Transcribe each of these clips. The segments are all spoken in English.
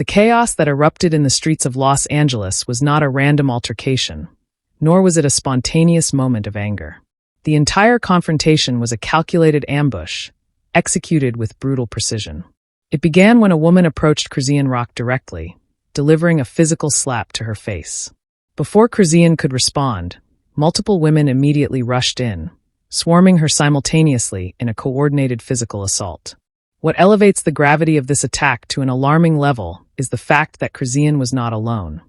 The chaos that erupted in the streets of Los Angeles was not a random altercation, nor was it a spontaneous moment of anger. The entire confrontation was a calculated ambush, executed with brutal precision. It began when a woman approached Chrisean directly, delivering a physical slap to her face. Before Chrisean could respond, multiple women immediately rushed in, swarming her simultaneously in a coordinated physical assault. What elevates the gravity of this attack to an alarming level is the fact that Chrisean was not alone.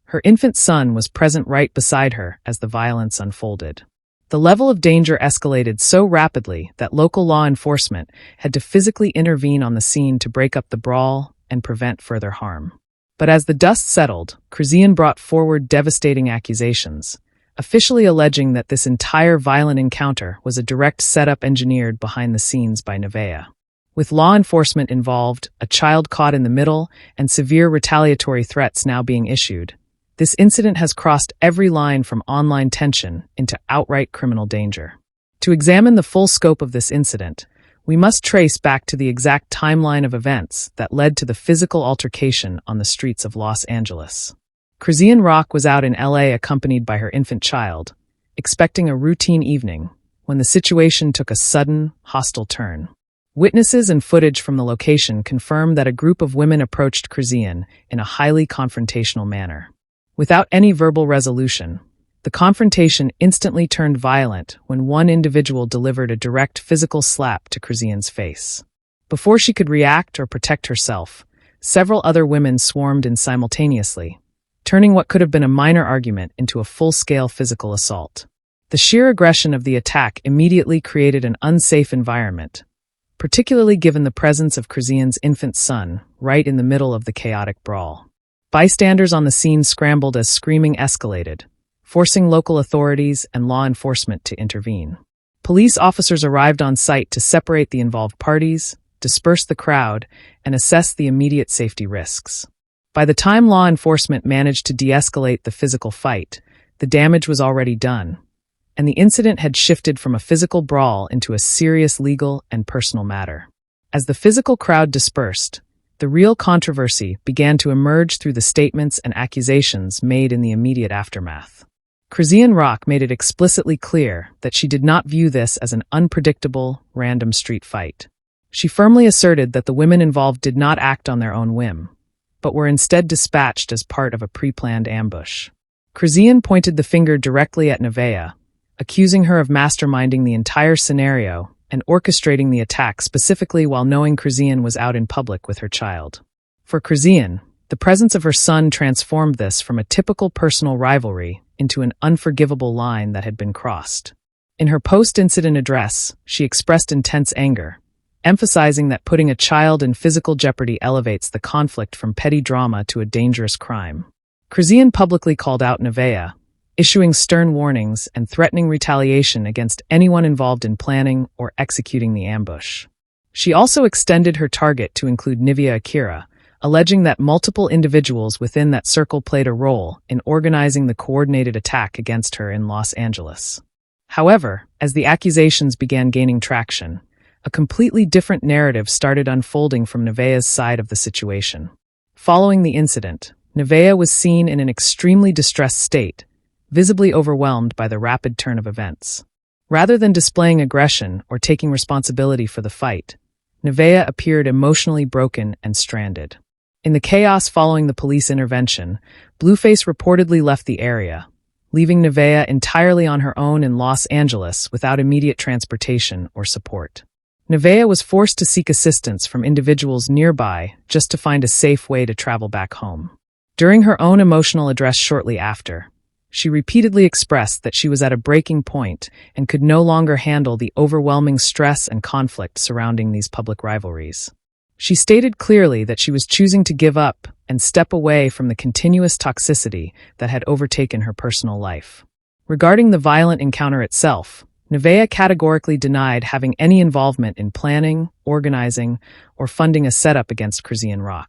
Her infant son was present right beside her as the violence unfolded. The level of danger escalated so rapidly that local law enforcement had to physically intervene on the scene to break up the brawl and prevent further harm. But as the dust settled, Chrisean brought forward devastating accusations, officially alleging that this entire violent encounter was a direct setup engineered behind the scenes by Nevaeh. With law enforcement involved, a child caught in the middle, and severe retaliatory threats now being issued, this incident has crossed every line from online tension into outright criminal danger. To examine the full scope of this incident, we must trace back to the exact timeline of events that led to the physical altercation on the streets of Los Angeles. Chrisean was out in LA accompanied by her infant child, expecting a routine evening, when the situation took a sudden, hostile turn. Witnesses and footage from the location confirm that a group of women approached Chrisean in a highly confrontational manner. Without any verbal resolution, the confrontation instantly turned violent when one individual delivered a direct physical slap to Chrisean's face. Before she could react or protect herself, several other women swarmed in simultaneously, turning what could have been a minor argument into a full-scale physical assault. The sheer aggression of the attack immediately created an unsafe environment, particularly given the presence of Chrisean's infant son right in the middle of the chaotic brawl. Bystanders on the scene scrambled as screaming escalated, forcing local authorities and law enforcement to intervene. Police officers arrived on site to separate the involved parties, disperse the crowd, and assess the immediate safety risks. By the time law enforcement managed to de-escalate the physical fight, the damage was already done, and the incident had shifted from a physical brawl into a serious legal and personal matter. As the physical crowd dispersed, the real controversy began to emerge through the statements and accusations made in the immediate aftermath. Chrisean made it explicitly clear that she did not view this as an unpredictable, random street fight. She firmly asserted that the women involved did not act on their own whim, but were instead dispatched as part of a pre-planned ambush. Chrisean pointed the finger directly at Nevaeh, accusing her of masterminding the entire scenario and orchestrating the attack specifically while knowing Chrisean was out in public with her child. For Chrisean, the presence of her son transformed this from a typical personal rivalry into an unforgivable line that had been crossed. In her post-incident address, she expressed intense anger, emphasizing that putting a child in physical jeopardy elevates the conflict from petty drama to a dangerous crime. Chrisean publicly called out Nevaeh, issuing stern warnings and threatening retaliation against anyone involved in planning or executing the ambush. She also extended her target to include Nevaeh, alleging that multiple individuals within that circle played a role in organizing the coordinated attack against her in Los Angeles. However, as the accusations began gaining traction, a completely different narrative started unfolding from Nevaeh's side of the situation. Following the incident, Nevaeh was seen in an extremely distressed state, visibly overwhelmed by the rapid turn of events. Rather than displaying aggression or taking responsibility for the fight, Nevaeh appeared emotionally broken and stranded. In the chaos following the police intervention, Blueface reportedly left the area, leaving Nevaeh entirely on her own in Los Angeles without immediate transportation or support. Nevaeh was forced to seek assistance from individuals nearby just to find a safe way to travel back home. During her own emotional address shortly after, she repeatedly expressed that she was at a breaking point and could no longer handle the overwhelming stress and conflict surrounding these public rivalries. She stated clearly that she was choosing to give up and step away from the continuous toxicity that had overtaken her personal life. Regarding the violent encounter itself, Nevaeh categorically denied having any involvement in planning, organizing, or funding a setup against Chrisean.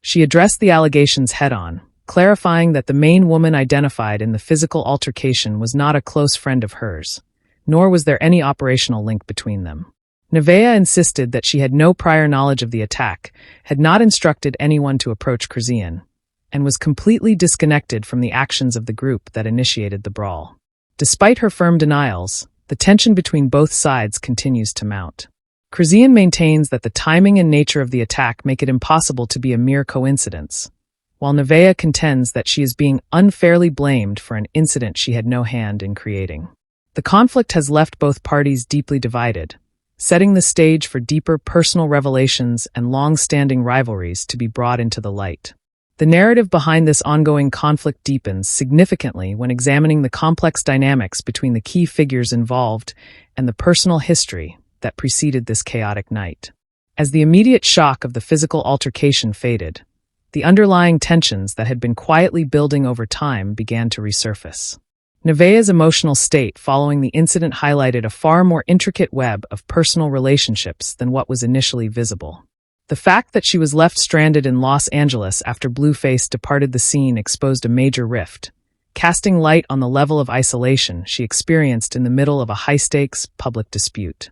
She addressed the allegations head-on, clarifying that the main woman identified in the physical altercation was not a close friend of hers, nor was there any operational link between them. Nevaeh insisted that she had no prior knowledge of the attack, had not instructed anyone to approach Chrisean, and was completely disconnected from the actions of the group that initiated the brawl. Despite her firm denials, the tension between both sides continues to mount. Chrisean maintains that the timing and nature of the attack make it impossible to be a mere coincidence, while Nevaeh contends that she is being unfairly blamed for an incident she had no hand in creating. The conflict has left both parties deeply divided, setting the stage for deeper personal revelations and long-standing rivalries to be brought into the light. The narrative behind this ongoing conflict deepens significantly when examining the complex dynamics between the key figures involved and the personal history that preceded this chaotic night. As the immediate shock of the physical altercation faded, the underlying tensions that had been quietly building over time began to resurface. Nevaeh's emotional state following the incident highlighted a far more intricate web of personal relationships than what was initially visible. The fact that she was left stranded in Los Angeles after Blueface departed the scene exposed a major rift, casting light on the level of isolation she experienced in the middle of a high-stakes public dispute.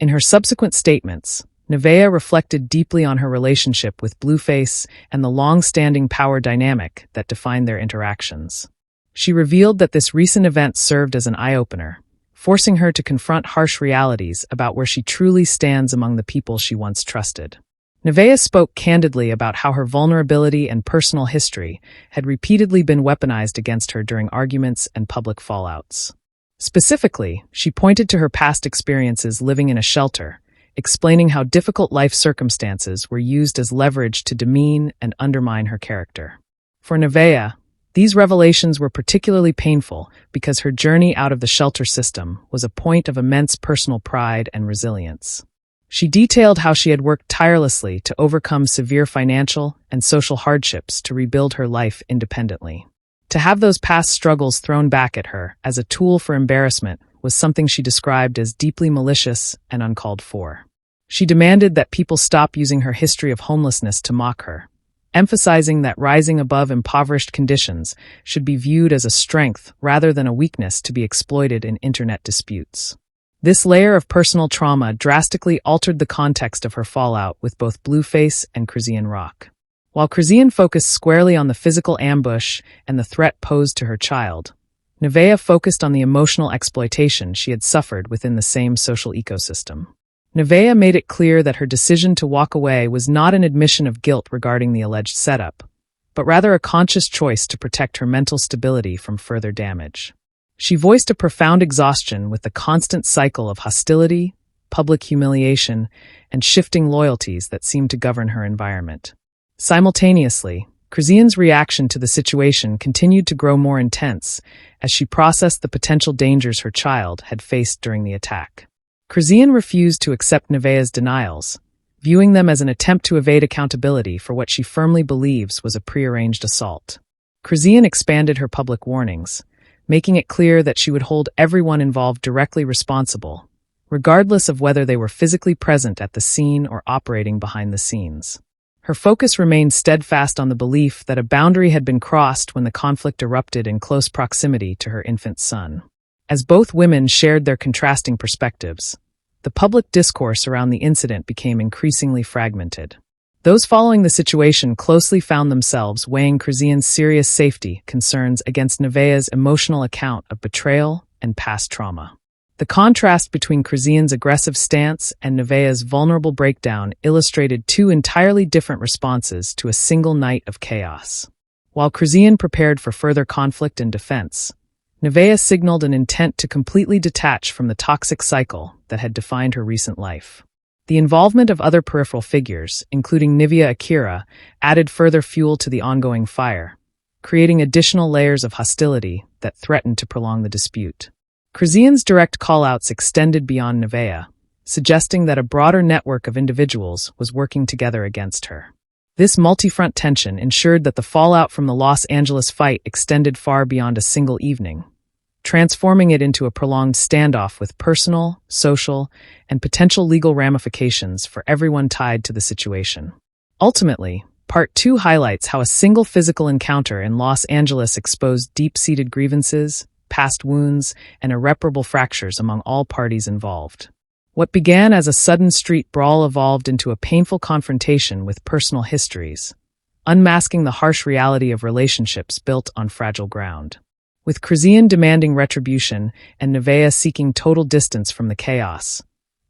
In her subsequent statements, Nevaeh reflected deeply on her relationship with Blueface and the long-standing power dynamic that defined their interactions. She revealed that this recent event served as an eye-opener, forcing her to confront harsh realities about where she truly stands among the people she once trusted. Nevaeh spoke candidly about how her vulnerability and personal history had repeatedly been weaponized against her during arguments and public fallouts. Specifically, she pointed to her past experiences living in a shelter, explaining how difficult life circumstances were used as leverage to demean and undermine her character. For Nevaeh, these revelations were particularly painful because her journey out of the shelter system was a point of immense personal pride and resilience. She detailed how she had worked tirelessly to overcome severe financial and social hardships to rebuild her life independently. To have those past struggles thrown back at her as a tool for embarrassment was something she described as deeply malicious and uncalled for. She demanded that people stop using her history of homelessness to mock her, emphasizing that rising above impoverished conditions should be viewed as a strength rather than a weakness to be exploited in internet disputes. This layer of personal trauma drastically altered the context of her fallout with both Blueface and Chrisean Rock. While Chrisean focused squarely on the physical ambush and the threat posed to her child, Nevaeh focused on the emotional exploitation she had suffered within the same social ecosystem. Nevaeh made it clear that her decision to walk away was not an admission of guilt regarding the alleged setup, but rather a conscious choice to protect her mental stability from further damage. She voiced a profound exhaustion with the constant cycle of hostility, public humiliation, and shifting loyalties that seemed to govern her environment. Simultaneously, Chrisean's reaction to the situation continued to grow more intense as she processed the potential dangers her child had faced during the attack. Chrisean refused to accept Nevaeh's denials, viewing them as an attempt to evade accountability for what she firmly believes was a prearranged assault. Chrisean expanded her public warnings, making it clear that she would hold everyone involved directly responsible, regardless of whether they were physically present at the scene or operating behind the scenes. Her focus remained steadfast on the belief that a boundary had been crossed when the conflict erupted in close proximity to her infant son. As both women shared their contrasting perspectives, the public discourse around the incident became increasingly fragmented. Those following the situation closely found themselves weighing Chrisean's serious safety concerns against Nevaeh's emotional account of betrayal and past trauma. The contrast between Chrisean's aggressive stance and Nevaeh's vulnerable breakdown illustrated two entirely different responses to a single night of chaos. While Chrisean prepared for further conflict and defense, Nevaeh signaled an intent to completely detach from the toxic cycle that had defined her recent life. The involvement of other peripheral figures, including Nevaeh Akira, added further fuel to the ongoing fire, creating additional layers of hostility that threatened to prolong the dispute. Chrisean's direct callouts extended beyond Nevaeh, suggesting that a broader network of individuals was working together against her. This multi-front tension ensured that the fallout from the Los Angeles fight extended far beyond a single evening, transforming it into a prolonged standoff with personal, social, and potential legal ramifications for everyone tied to the situation. Ultimately, Part 2 highlights how a single physical encounter in Los Angeles exposed deep-seated grievances, past wounds, and irreparable fractures among all parties involved. What began as a sudden street brawl evolved into a painful confrontation with personal histories, unmasking the harsh reality of relationships built on fragile ground. With Chrisean demanding retribution and Nevaeh seeking total distance from the chaos,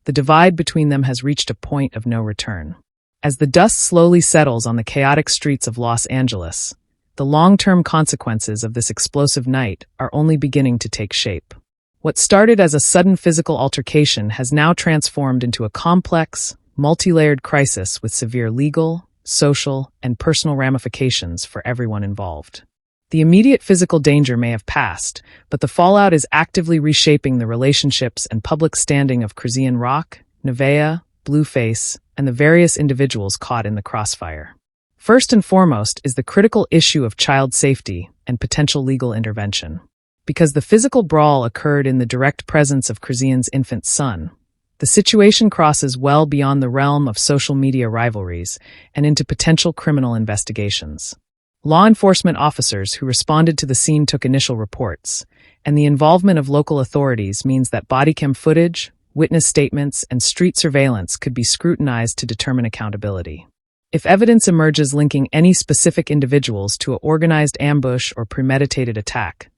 the divide between them has reached a point of no return. As the dust slowly settles on the chaotic streets of Los Angeles, the long-term consequences of this explosive night are only beginning to take shape. What started as a sudden physical altercation has now transformed into a complex, multi-layered crisis with severe legal, social, and personal ramifications for everyone involved. The immediate physical danger may have passed, but the fallout is actively reshaping the relationships and public standing of Chrisean Rock, Nevaeh, Blueface, and the various individuals caught in the crossfire. First and foremost is the critical issue of child safety and potential legal intervention. Because the physical brawl occurred in the direct presence of Chrisean's infant son, the situation crosses well beyond the realm of social media rivalries and into potential criminal investigations. Law enforcement officers who responded to the scene took initial reports, and the involvement of local authorities means that bodycam footage, witness statements, and street surveillance could be scrutinized to determine accountability. If evidence emerges linking any specific individuals to an organized ambush or premeditated attack,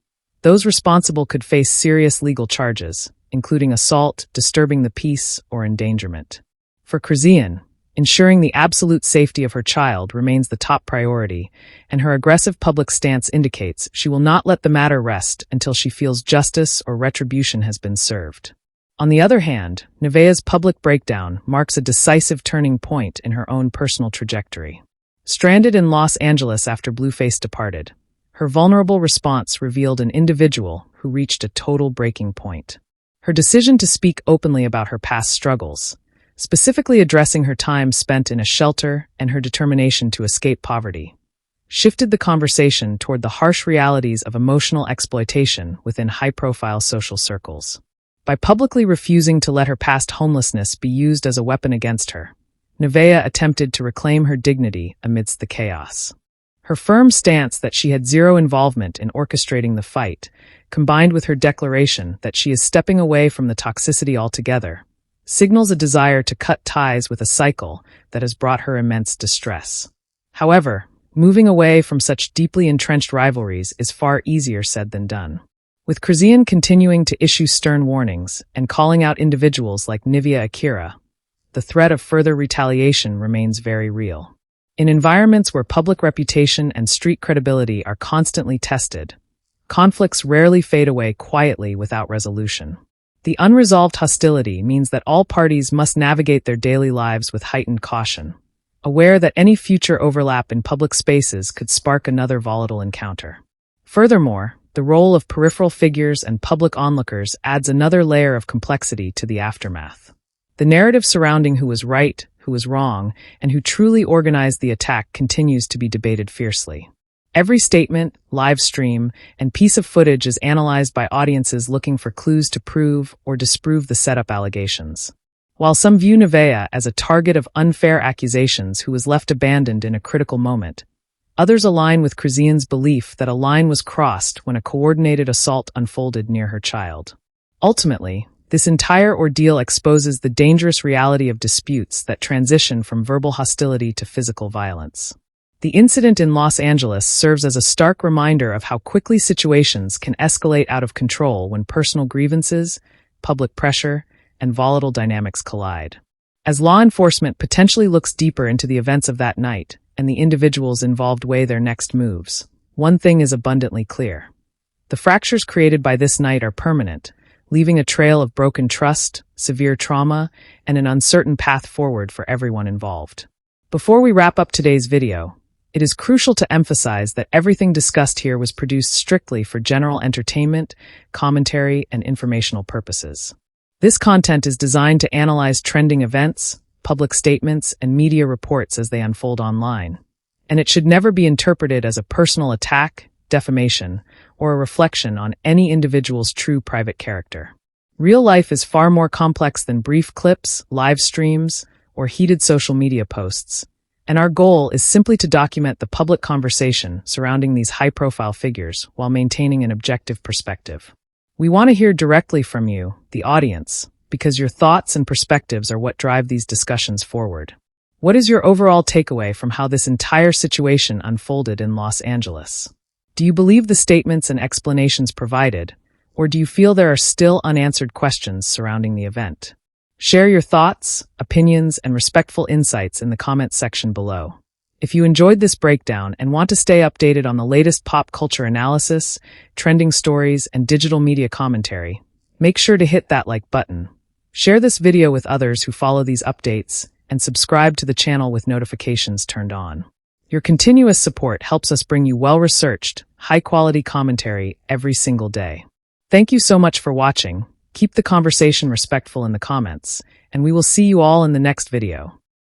those responsible could face serious legal charges, including assault, disturbing the peace, or endangerment. For Chrisean, ensuring the absolute safety of her child remains the top priority, and her aggressive public stance indicates she will not let the matter rest until she feels justice or retribution has been served. On the other hand, Nevaeh's public breakdown marks a decisive turning point in her own personal trajectory. Stranded in Los Angeles after Blueface departed, her vulnerable response revealed an individual who reached a total breaking point. Her decision to speak openly about her past struggles, specifically addressing her time spent in a shelter and her determination to escape poverty, shifted the conversation toward the harsh realities of emotional exploitation within high-profile social circles. By publicly refusing to let her past homelessness be used as a weapon against her, Nevaeh attempted to reclaim her dignity amidst the chaos. Her firm stance that she had zero involvement in orchestrating the fight, combined with her declaration that she is stepping away from the toxicity altogether, signals a desire to cut ties with a cycle that has brought her immense distress. However, moving away from such deeply entrenched rivalries is far easier said than done. With Chrisean continuing to issue stern warnings and calling out individuals like Nevaeh Akira, the threat of further retaliation remains very real. In environments where public reputation and street credibility are constantly tested, conflicts rarely fade away quietly without resolution. The unresolved hostility means that all parties must navigate their daily lives with heightened caution, aware that any future overlap in public spaces could spark another volatile encounter. Furthermore, the role of peripheral figures and public onlookers adds another layer of complexity to the aftermath. The narrative surrounding who was right, who was wrong, and who truly organized the attack continues to be debated fiercely. Every statement, live stream, and piece of footage is analyzed by audiences looking for clues to prove or disprove the setup allegations. While some view Nevaeh as a target of unfair accusations who was left abandoned in a critical moment, others align with Chrisean's belief that a line was crossed when a coordinated assault unfolded near her child. Ultimately, this entire ordeal exposes the dangerous reality of disputes that transition from verbal hostility to physical violence. The incident in Los Angeles serves as a stark reminder of how quickly situations can escalate out of control when personal grievances, public pressure, and volatile dynamics collide. As law enforcement potentially looks deeper into the events of that night and the individuals involved weigh their next moves, one thing is abundantly clear. The fractures created by this night are permanent, leaving a trail of broken trust, severe trauma, and an uncertain path forward for everyone involved. Before we wrap up today's video, it is crucial to emphasize that everything discussed here was produced strictly for general entertainment, commentary, and informational purposes. This content is designed to analyze trending events, public statements, and media reports as they unfold online, and it should never be interpreted as a personal attack, defamation, or a reflection on any individual's true private character. Real life is far more complex than brief clips, live streams, or heated social media posts, and our goal is simply to document the public conversation surrounding these high-profile figures while maintaining an objective perspective. We want to hear directly from you, the audience, because your thoughts and perspectives are what drive these discussions forward. What is your overall takeaway from how this entire situation unfolded in Los Angeles? Do you believe the statements and explanations provided, or do you feel there are still unanswered questions surrounding the event? Share your thoughts, opinions, and respectful insights in the comments section below. If you enjoyed this breakdown and want to stay updated on the latest pop culture analysis, trending stories, and digital media commentary, make sure to hit that like button. Share this video with others who follow these updates, and subscribe to the channel with notifications turned on. Your continuous support helps us bring you well-researched, high-quality commentary every single day. Thank you so much for watching. Keep the conversation respectful in the comments, and we will see you all in the next video.